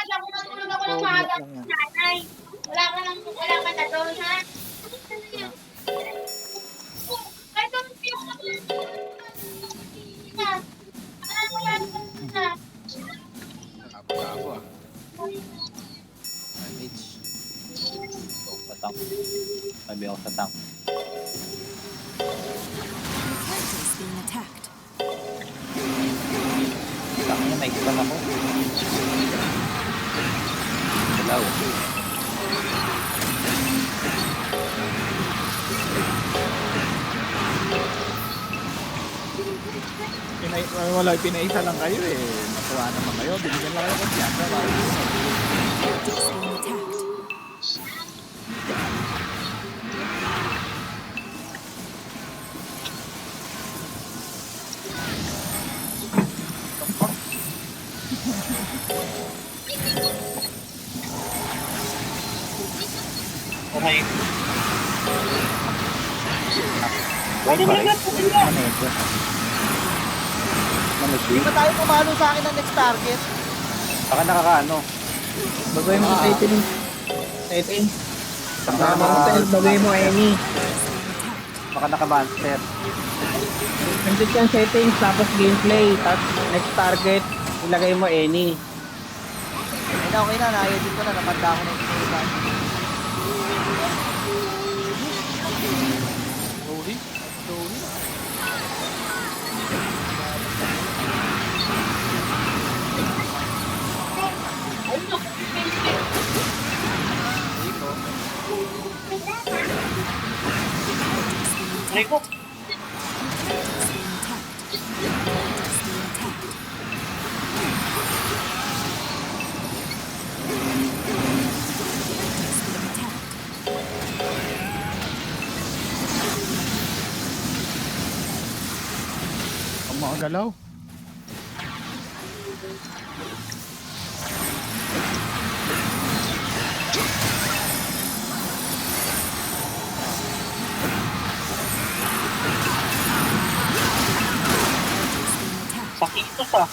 Umiyak lang yan. Wala ka na doon, ha? Ito na. Hmm. Bravo ah. Manage. Sa tank. Sabi ako sa tank. Your character is being attacked. Tank niya, may ipan ako. Dalaw. Wala, pinaisa lang kayo eh. Natuwa naman kayo. Binigyan lang kayo kumpiyansa. Character is being attacked. Okay. Pwede ba? Manage. Hindi ba tayo pumalo sa akin ng next target? Baka nakakaano. Bagay mo sa setting. Setting. Tama mo sa bagay mo, Amy. Baka naka-monster. Nandito yung settings, tapos gameplay, tapos next target, ilagay mo any. Okay na, na-edit ko na, napanda ko na yung iba. Slowly. Slowly. Dito. Rico. Ang mga galaw. Sakitos ah.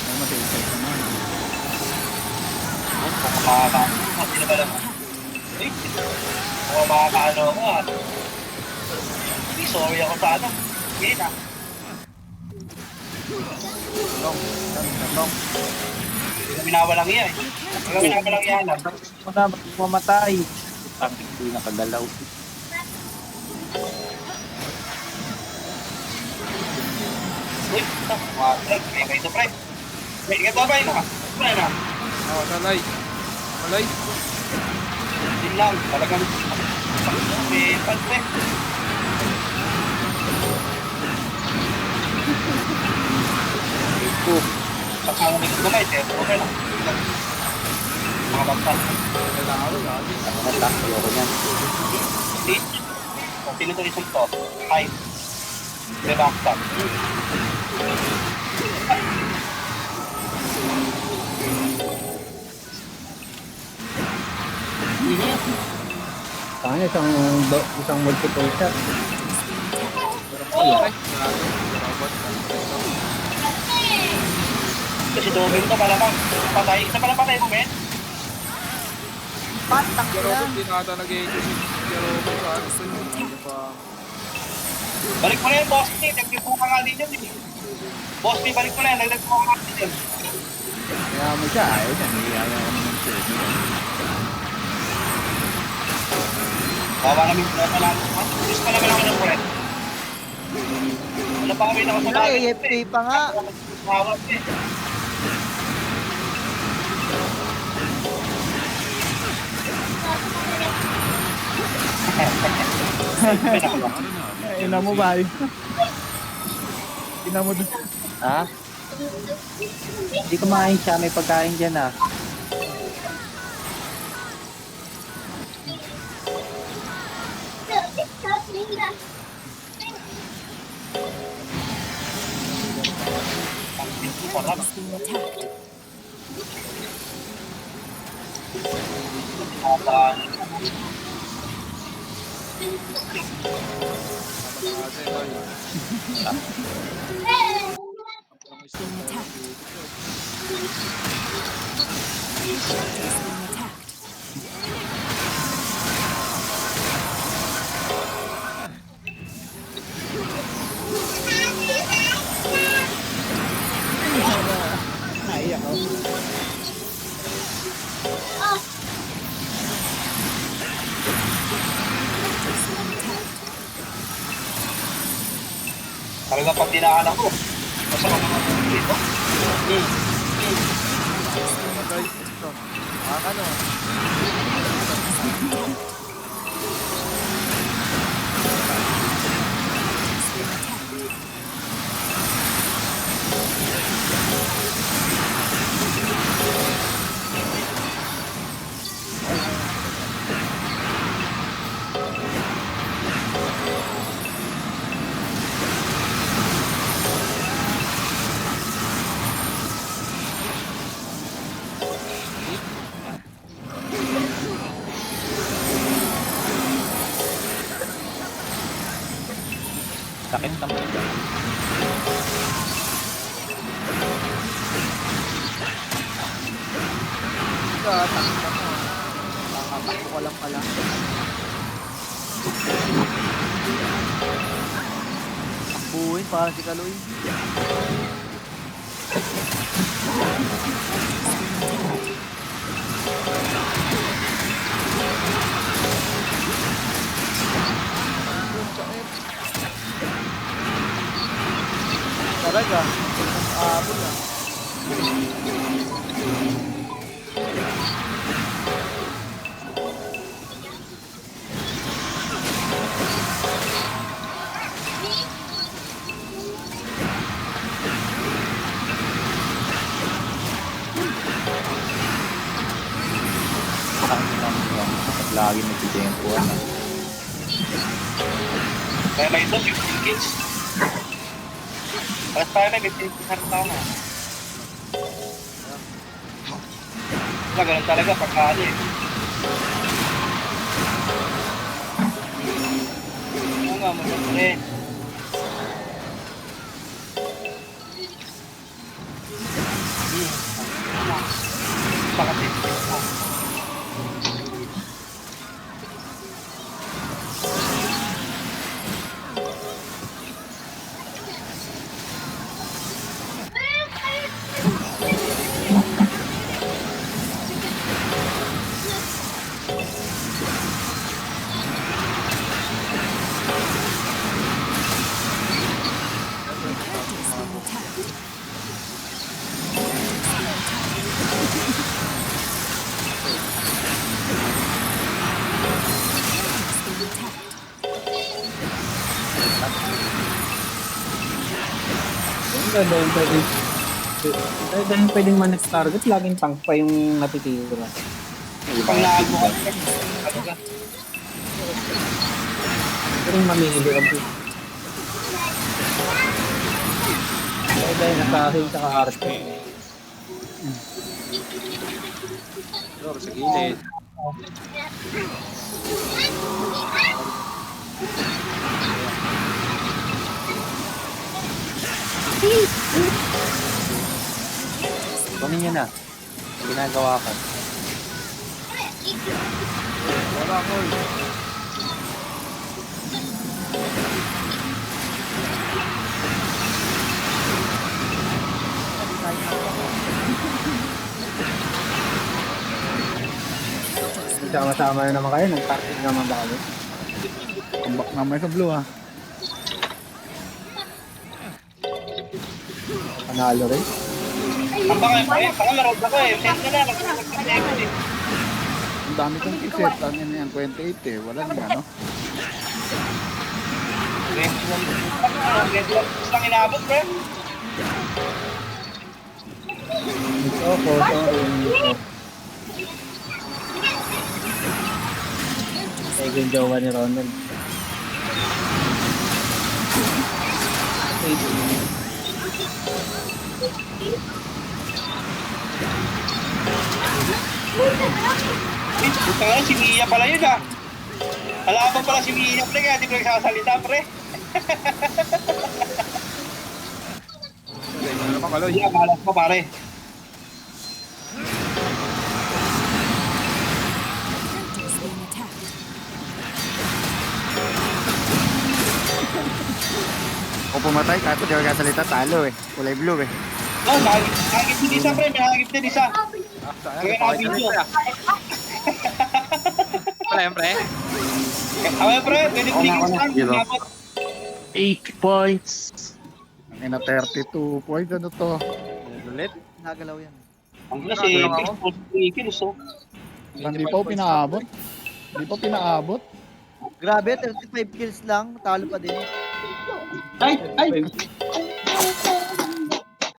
Ay, matay-tay naman. Hindi na ba lang? Eh, kung makakaano ako ah. Hindi sorry ako sa ano. Hindi na. Long. Hindi na binawalang iya eh. Hindi na binawalang iya lang. Ako na, mamatay. Ang hindi nakagalaw. Uy, may ito pre. May ito ba yun ah? Pre na. Oh, salay. Salay. Yun lang, talagang may pan pre. Kasama may gulay, okay lang. Mga bagtas. Kailangan ko lagi. Ang tank, ayoko niyan. Stage. Kung sino ito isang to, hide. Redactat. Kanya isang multiple shot. Ay, grabe. Robot. Kasi double to malamang. Patay. Isa pala patay mo, men. Patak Pero yan. hindi na ata nag-edit si Jerome sa ano. Ano pa? Balik mo na yan, boss ni. Nagtipo ka nga din yun, eh. Boss ni, balik mo na yan. Nagtipo ka nga din yun. Kaya mo siya. Ayaw niya. Ayaw ko naman siya. Bawa namin po na lang. Gusto ka naman ako ng pre. Wala pa kami Wala, nakasabagan. AFK pa nga. Mawag eh. Ina mo ba? Ina mo doon. Ha? Hindi kumain siya, may pagkain dyan ah. Character is being attacked. Being attacked. Cactus being attacked. Naiyak ako. Cactus being attacked. Talaga pag dinaan ako. Masama naman ako dito. Guys, ito. Ano? Sakit naman. Ito, takita mo. Nakakatakbo ka lang pala. Takbuhin para si Kaloy. Talaga. Abol na. Ang lang. Lagi nagtitempo. Kaya may ito, 15 kills. Parang tayo na, 15 kills na tama. Ganun talaga pagkali eh. Oo nga, maganda rin. Pakatid. Cactus being attacked. Cactus being attacked. Dahil pwedeng man-next target, laging tank pa yung natitira. Pag laag mo ka, talaga. Pero yung mamili ka po. Dahil nasa-heal sa ka-arte. Lord, sa gilid. Kunin nyo na. Ginagawa ko. Wala ko. Sama-sama na naman kayo, nag-target naman ba kayo? Comeback naman sa blue ha. Panalo rin. Ang baka maroon ako eh. Send ka na, nag-send eh. Ang dami kong iset. Ano yan, 28 eh. Wala na ano. 21 lang inaabot, bro. Opo, sorry. Ay, yung jowa ni Ronald. Puta nga, si Mia pala yun ah. Kalaban pala si Mia, pre, kaya di ko nagsasalita, pre. Ano naman kaloy? Yeah, malas mo, pare. pumatay, kaso di ako kasalita, talo eh. Kulay blue eh. Oh, nagagip din isa, pre. May nagagip din isa. Kaya na-video. Siyempre. Kaya, pre, pwede ko likisan. Zero. Dapat 8 points. Ang ina 32 points, ano to? Ulit. Nagalaw yan. ang gulas eh. Baseball 3 kills, oh. Hindi pa pinaabot. Hindi pa pinaabot. Grabe, 35 kills lang. Talo pa din. Ay!